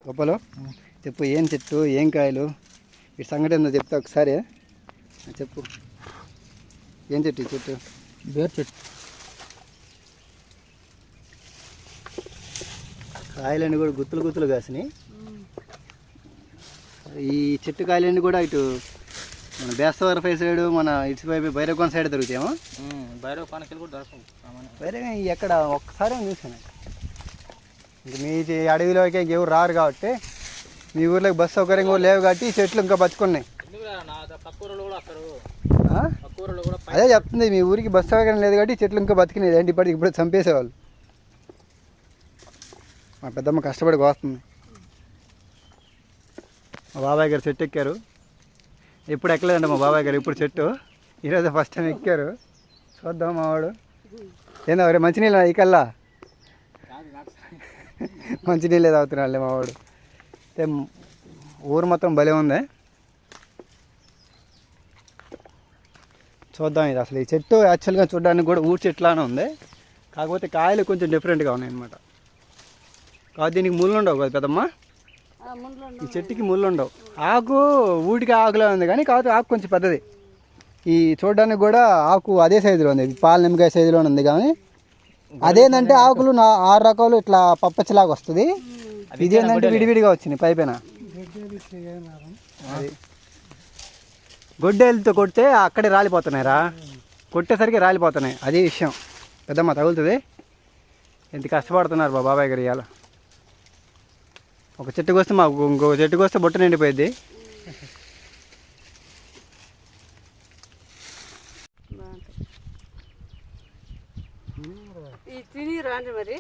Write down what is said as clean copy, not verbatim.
గొప్పలో చెప్పు, ఏం చెట్టు, ఏం కాయలు, ఈ సంగతి ఏందో చెప్తా ఒకసారి. చెప్పు, ఏం చెట్టు ఈ చెట్టు? బేర్ చెట్టు. కాయలన్నీ కూడా గుత్తులు గుత్తులు కాసినాయి. ఈ చెట్టు కాయలన్నీ కూడా ఇటు మన బేస్తవారపై సైడు, మన ఇటువైపు భైరవకోన సైడ్ దొరుకుతాయేమో. భైరవకోనకి కూడా దొరకవు. భైరవ ఎక్కడ ఒక్కసారి చూసాను. ఇంక మీ అడవిలోకి ఎవరు రారు కాబట్టి, మీ ఊర్లోకి బస్సు సౌకర్యం కూడా లేవు కాబట్టి ఈ చెట్లు ఇంకా బతుకున్నాయి. అదే చెప్తుంది, మీ ఊరికి బస్సు సౌకర్యం లేదు కాబట్టి చెట్లు ఇంకా బతికినాయి. ఏంటి ఇప్పటికి ఇప్పుడు చంపేసేవాళ్ళు. మా పెద్దమ్మ కష్టపడి కోస్తుంది. మా బాబాయ్ గారు చెట్టు ఎక్కారు. ఎప్పుడు ఎక్కలేదండి మా బాబాయ్ గారు, ఇప్పుడు చెట్టు ఈరోజు ఫస్ట్ టైం ఎక్కారు. చూద్దాం మావాడు ఏందో ఎవరే మంచినీళ్ళు ఈ కల్లా మంచినీళ్ళే తాగుతున్నాళ్ళే మావాడు. ఊరు మొత్తం భలే ఉంది. చూద్దాం. ఇది అసలు ఈ చెట్టు యాక్చువల్గా చూడడానికి కూడా ఊరు చెట్లానే ఉంది, కాకపోతే కాయలు కొంచెం డిఫరెంట్గా ఉన్నాయి అన్నమాట. కాదు దీనికి ముళ్ళు ఉండవు కదా పెద్దమ్మ, ఈ చెట్టుకి ముళ్ళు ఉండవు. ఆకు ఊటికి ఆకులా ఉంది కానీ కాకపోతే ఆకు కొంచెం పెద్దది. ఈ చూడడానికి కూడా ఆకు అదే సైజులో ఉంది, పాల నిమ్మకాయ సైజులోనే ఉంది. కానీ అదేంటంటే ఆకులు 6 రకాలు ఇట్లా పప్పచ్చలాగా వస్తుంది. ఇదేంటంటే విడివిడిగా వచ్చింది పైపైన. అది గొడ్డేలతో కొడితే అక్కడే రాలిపోతున్నాయిరా, కొట్టేసరికి రాలిపోతున్నాయి. అదే విషయం. పెద్దమ్మ తగులుతుంది. ఎంత కష్టపడుతున్నారు బాబాయ్ గారు ఇవాళ. ఒక చెట్టుకు వస్తే మాకు ఇంకొక చెట్టుకు వస్తే బుట్ట నిండిపోయింది. తిని రాండి మరి.